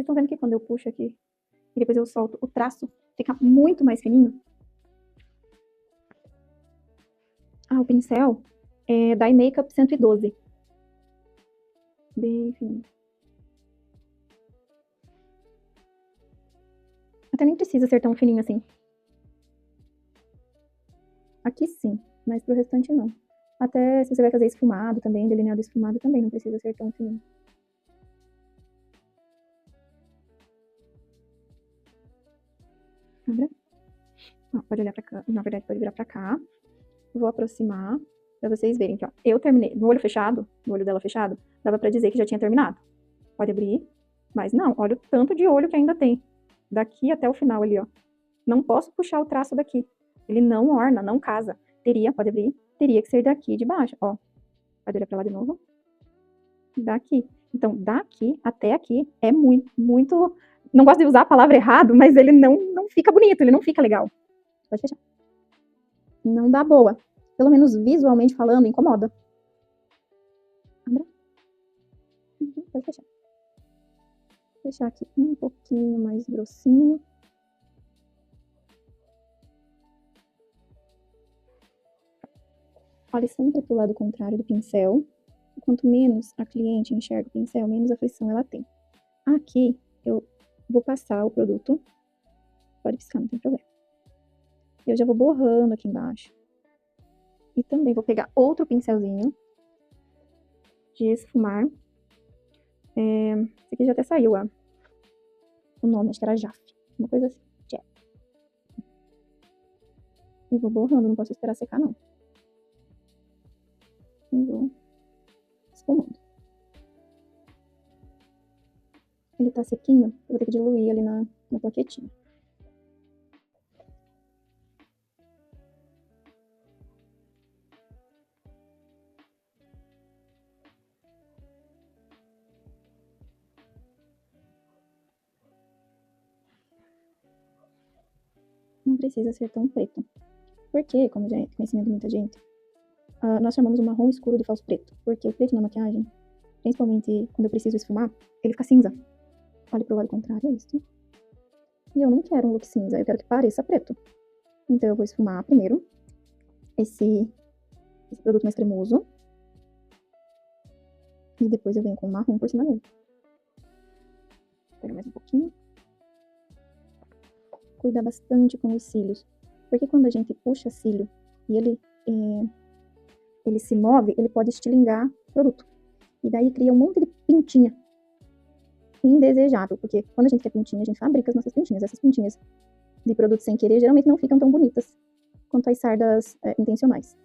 Vocês estão vendo que quando eu puxo aqui e depois eu solto, o traço fica muito mais fininho? Ah, o pincel é da iMakeup 112. Bem fininho. Até nem precisa ser tão fininho assim. Aqui sim, mas pro restante não. Até se você vai fazer esfumado também, delineado esfumado também, não precisa ser tão fininho. Lembra? Ó, pode olhar pra cá. Na verdade, pode virar pra cá. Vou aproximar pra vocês verem que, ó, eu terminei. No olho fechado, no olho dela fechado, dava pra dizer que já tinha terminado. Pode abrir, mas não, olha o tanto de olho que ainda tem. Daqui até o final ali, ó. Não posso puxar o traço daqui. Ele não orna, não casa. Pode abrir, teria que ser daqui de baixo, ó. Pode olhar pra lá de novo. Daqui. Então, daqui até aqui é muito, muito... Não gosto de usar a palavra errado, mas ele não fica bonito, ele não fica legal. Pode fechar. Não dá boa. Pelo menos visualmente falando, incomoda. Abra. Pode fechar. Vou deixar aqui um pouquinho mais grossinho. Olhe sempre pro lado contrário do pincel. Quanto menos a cliente enxerga o pincel, menos aflição ela tem. Aqui, eu vou passar o produto. Pode piscar, não tem problema. Eu já vou borrando aqui embaixo. E também vou pegar outro pincelzinho de esfumar. Esse aqui já até saiu, ó. O nome, acho que era Jaf. Uma coisa assim. Jaf. E vou borrando, não posso esperar secar, não. E vou esfumando. Ele tá sequinho, eu vou ter que diluir ali na plaquetinha. Não precisa ser tão preto. Porque, como já é conhecimento de muita gente, nós chamamos o marrom escuro de falso preto. Porque o preto na maquiagem, principalmente quando eu preciso esfumar, ele fica cinza. Olhe pro lado contrário, é isso. E eu não quero um look cinza, eu quero que pareça preto. Então eu vou esfumar primeiro esse produto mais cremoso. E depois eu venho com o marrom por cima dele. Pega mais um pouquinho. Cuida bastante com os cílios. Porque quando a gente puxa cílio e ele se move, ele pode estilingar o produto. E daí cria um monte de pintinha indesejável. Porque quando a gente quer pintinha, a gente fabrica as nossas pintinhas. Essas pintinhas de produto sem querer geralmente não ficam tão bonitas quanto as sardas intencionais.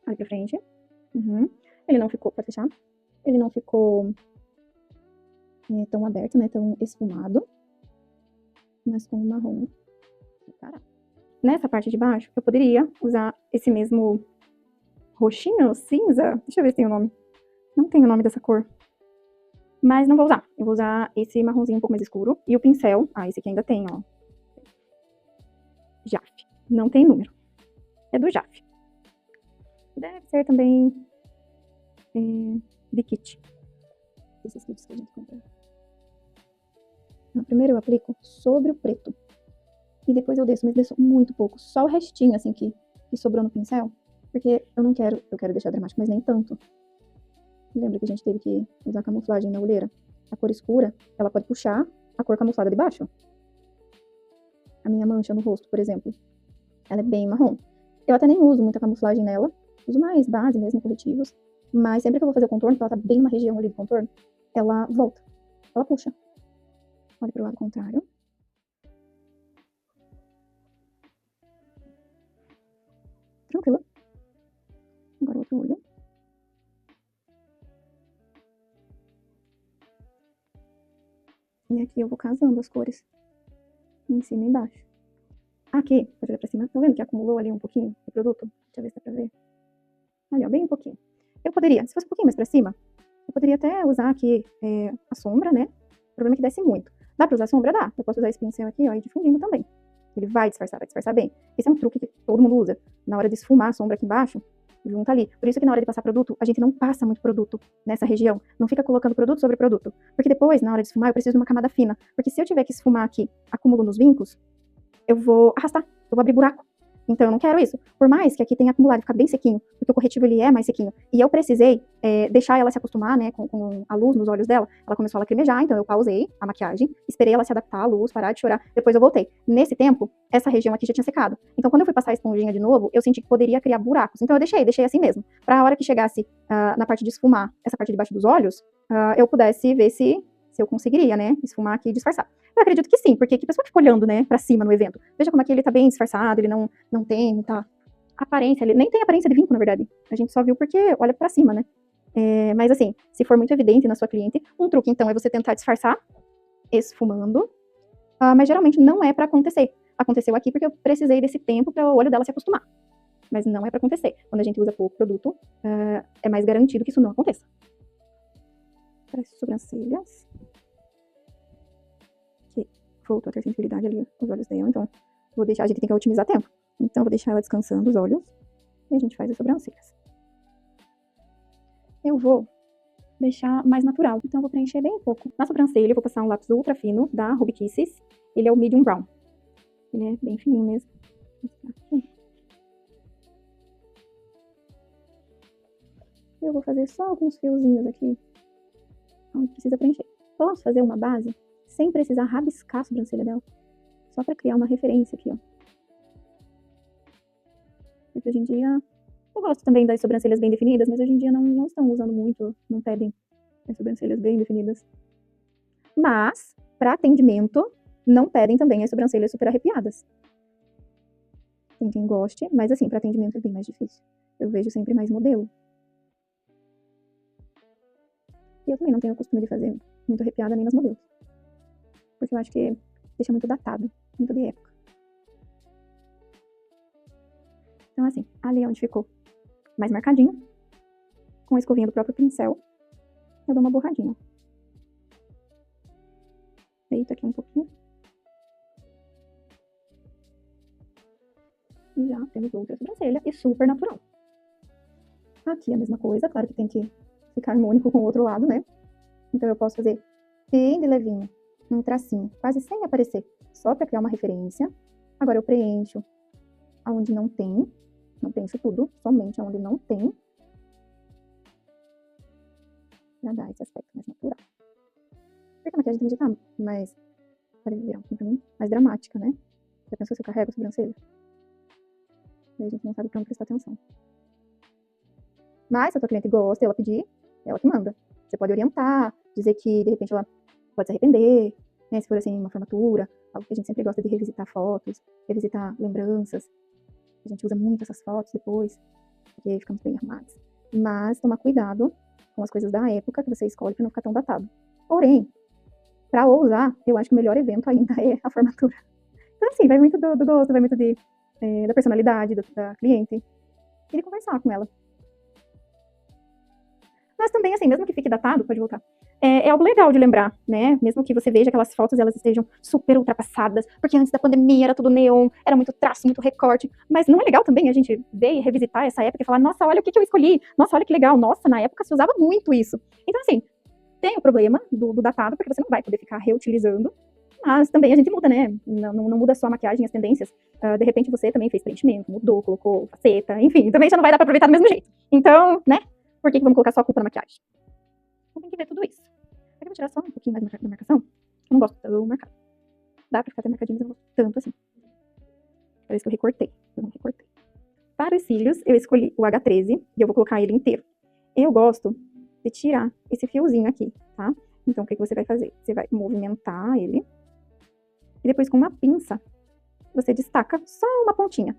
Olha pra frente. Ele não ficou, pode fechar. Ele não ficou tão aberto, né? Tão esfumado. Mas com o marrom. Nessa parte de baixo, eu poderia usar esse mesmo roxinho, cinza. Deixa eu ver se tem o nome. Não tem o nome dessa cor. Mas não vou usar. Eu vou usar esse marronzinho um pouco mais escuro. E o pincel. Esse aqui ainda tem, ó. Jaf. Não tem número. É do Jaf. Deve ser também de kit. Esses kits que a gente compra. Primeiro eu aplico sobre o preto. E depois eu desço, mas desço muito pouco. Só o restinho, assim, que sobrou no pincel. Porque eu quero deixar dramático, mas nem tanto. Lembra que a gente teve que usar camuflagem na olheira? A cor escura, ela pode puxar a cor camuflada de baixo. A minha mancha no rosto, por exemplo, ela é bem marrom. Eu até nem uso muita camuflagem nela. Uso mais base mesmo, corretivos. Mas sempre que eu vou fazer o contorno, que ela tá bem numa região ali do contorno, ela volta. Ela puxa. Olha pro lado contrário. Tranquilo. Agora outro olho. E aqui eu vou casando as cores. Em cima e embaixo. Aqui, pode olhar pra cima. Tá vendo que acumulou ali um pouquinho do produto? Deixa eu ver se dá pra ver. Ali, ó, bem um pouquinho. Eu poderia, se fosse um pouquinho mais pra cima, eu poderia até usar aqui a sombra, né? O problema é que desce muito. Dá pra usar sombra? Dá. Eu posso usar esse pincel aqui, ó, e difundindo também. Ele vai disfarçar bem. Esse é um truque que todo mundo usa. Na hora de esfumar a sombra aqui embaixo, junta ali. Por isso que na hora de passar produto, a gente não passa muito produto nessa região. Não fica colocando produto sobre produto. Porque depois, na hora de esfumar, eu preciso de uma camada fina. Porque se eu tiver que esfumar aqui, acúmulo nos vincos, eu vou arrastar, eu vou abrir buraco. Então eu não quero isso. Por mais que aqui tenha acumulado e ficado bem sequinho, porque o corretivo ele é mais sequinho. E eu precisei deixar ela se acostumar, né, com a luz nos olhos dela. Ela começou a lacrimejar, então eu pausei a maquiagem, esperei ela se adaptar à luz, parar de chorar, depois eu voltei. Nesse tempo, essa região aqui já tinha secado. Então quando eu fui passar a esponjinha de novo, eu senti que poderia criar buracos. Então eu deixei assim mesmo. Pra hora que chegasse na parte de esfumar, essa parte de baixo dos olhos, eu pudesse ver se eu conseguiria, né, esfumar aqui e disfarçar. Eu acredito que sim, porque que pessoa fica olhando, né, pra cima no evento. Veja como aqui ele tá bem disfarçado, ele não tem muita aparência, ele nem tem aparência de vinco, na verdade. A gente só viu porque olha pra cima, né. Mas assim, se for muito evidente na sua cliente, um truque então é você tentar disfarçar, esfumando, mas geralmente não é pra acontecer. Aconteceu aqui porque eu precisei desse tempo para o olho dela se acostumar. Mas não é pra acontecer. Quando a gente usa pouco produto, é mais garantido que isso não aconteça. Para as sobrancelhas. Voltou a ter sensibilidade ali, os olhos dela, então vou deixar, a gente tem que otimizar tempo. Então vou deixar ela descansando os olhos e a gente faz as sobrancelhas. Eu vou deixar mais natural, então eu vou preencher bem pouco. Na sobrancelha eu vou passar um lápis ultra fino da Ruby Kisses, ele é o medium brown. Ele é bem fininho mesmo. Eu vou fazer só alguns fiozinhos aqui, onde precisa preencher. Posso fazer uma base sem precisar rabiscar a sobrancelha dela. Só pra criar uma referência aqui, ó. Porque hoje em dia, eu gosto também das sobrancelhas bem definidas, mas hoje em dia não estão usando muito, não pedem as sobrancelhas bem definidas. Mas, pra atendimento, não pedem também as sobrancelhas super arrepiadas. Tem quem goste, mas assim, pra atendimento é bem mais difícil. Eu vejo sempre mais modelo. E eu também não tenho o costume de fazer muito arrepiada nem nas modelos. Porque eu acho que deixa muito datado, muito de época. Então assim, ali onde ficou mais marcadinho, com a escovinha do próprio pincel, eu dou uma borradinha. Deito aqui um pouquinho. E já temos outra sobrancelha e super natural. Aqui a mesma coisa, claro que tem que ficar harmônico com o outro lado, né? Então eu posso fazer bem de levinho, um tracinho, quase sem aparecer, só para criar uma referência. Agora eu preencho aonde não tem, não preencho tudo, somente aonde não tem, pra dar esse aspecto mais natural. Porque a maquiagem tem que estar mais, mais dramática, né? Já pensou se eu carrego a sobrancelha? Daí a gente não sabe pra onde prestar atenção. Mas se a tua cliente gosta e ela pedir, ela que manda. Você pode orientar, dizer que de repente ela pode se arrepender, né? Se for assim, uma formatura, algo que a gente sempre gosta de revisitar fotos, revisitar lembranças. A gente usa muito essas fotos depois, porque ficamos bem arrumados. Mas tomar cuidado com as coisas da época que você escolhe para não ficar tão datado. Porém, para ousar, eu acho que o melhor evento ainda é a formatura. Então assim, vai muito do gosto, vai muito da personalidade da cliente. E de conversar com ela. Mas também, assim, mesmo que fique datado, pode voltar. É algo legal de lembrar, né? Mesmo que você veja aquelas fotos, elas estejam super ultrapassadas, porque antes da pandemia era tudo neon, era muito traço, muito recorte. Mas não é legal também a gente ver e revisitar essa época e falar, nossa, olha o que eu escolhi, nossa, olha que legal, nossa, na época se usava muito isso. Então, assim, tem o problema do datado, porque você não vai poder ficar reutilizando, mas também a gente muda, né? Não muda só a maquiagem, as tendências. De repente você também fez preenchimento, mudou, colocou faceta, enfim, também já não vai dar pra aproveitar do mesmo jeito. Então, né? Por que vamos colocar só a culpa na maquiagem? Então tem que ver tudo isso. Aqui eu vou tirar só um pouquinho mais da marcação. Eu não gosto do marcado. Dá pra ficar até marcadinho, mas eu não gosto tanto assim. Parece que eu recortei. Eu não recortei. Para os cílios, eu escolhi o H13 e eu vou colocar ele inteiro. Eu gosto de tirar esse fiozinho aqui, tá? Então, o que você vai fazer? Você vai movimentar ele. E depois, com uma pinça, você destaca só uma pontinha.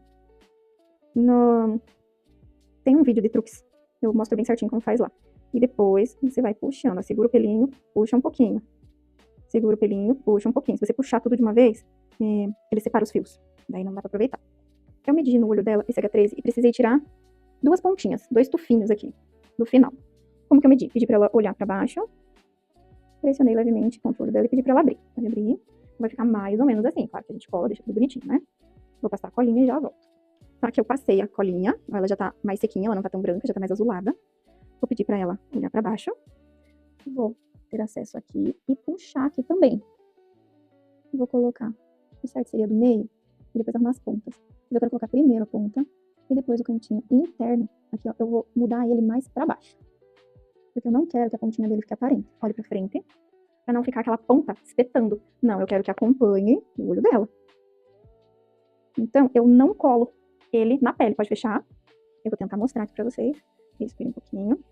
Tem um vídeo de truques. Eu mostro bem certinho como faz lá. E depois, você vai puxando. Segura o pelinho, puxa um pouquinho. Segura o pelinho, puxa um pouquinho. Se você puxar tudo de uma vez, ele separa os fios. Daí não dá pra aproveitar. Eu medi no olho dela esse H13 e precisei tirar 2 pontinhas, 2 tufinhos aqui, no final. Como que eu medi? Pedi pra ela olhar pra baixo. Pressionei levemente o contorno dela e pedi pra ela abrir. Pode abrir. Vai ficar mais ou menos assim. Claro que a gente cola, deixa tudo bonitinho, né? Vou passar a colinha e já volto. Tá, que eu passei a colinha, ela já tá mais sequinha, ela não tá tão branca, já tá mais azulada. Vou pedir pra ela olhar pra baixo. Vou ter acesso aqui e puxar aqui também. Vou colocar, o certo seria do meio e depois arrumar as pontas. Mas eu quero colocar primeiro a ponta e depois o cantinho interno. Aqui, ó, eu vou mudar ele mais pra baixo. Porque eu não quero que a pontinha dele fique aparente. Olhe pra frente, pra não ficar aquela ponta espetando. Não, eu quero que acompanhe o olho dela. Então, eu não colo ele na pele. Pode fechar. Eu vou tentar mostrar aqui pra vocês. Respira um pouquinho.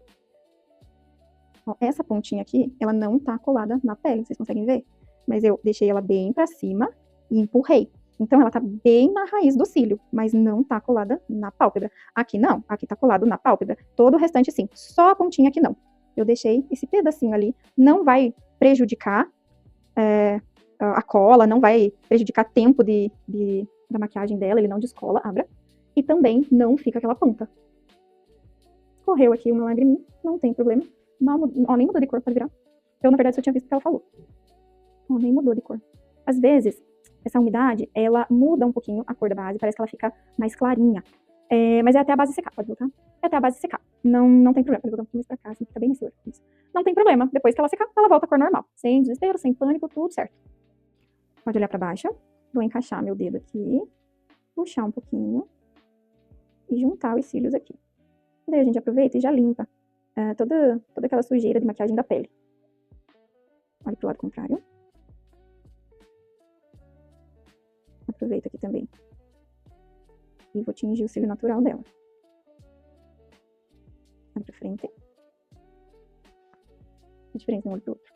Ó, essa pontinha aqui, ela não tá colada na pele, vocês conseguem ver? Mas eu deixei ela bem pra cima e empurrei. Então, ela tá bem na raiz do cílio, mas não tá colada na pálpebra. Aqui não, aqui tá colado na pálpebra. Todo o restante sim, só a pontinha aqui não. Eu deixei esse pedacinho ali, não vai prejudicar a cola, não vai prejudicar tempo da maquiagem dela, ele não descola, abra. E também não fica aquela ponta. Correu aqui uma lagriminha, não tem problema. Ó, nem mudou de cor, pode virar. Eu, na verdade, só tinha visto o que ela falou. Ó, nem mudou de cor. Às vezes, essa umidade, ela muda um pouquinho a cor da base, parece que ela fica mais clarinha. Mas é até a base secar, pode voltar? É até a base secar. Não tem problema. Pode voltar um pouquinho mais pra cá, assim, fica bem nesse olho. Isso. Não tem problema. Depois que ela secar, ela volta à cor normal. Sem desespero, sem pânico, tudo certo. Pode olhar pra baixo. Vou encaixar meu dedo aqui. Puxar um pouquinho. E juntar os cílios aqui. Daí a gente aproveita e já limpa toda aquela sujeira de maquiagem da pele. Olha pro lado contrário. Aproveito aqui também. E vou tingir o cílio natural dela. Olha pra frente. A diferença de um olho pro outro.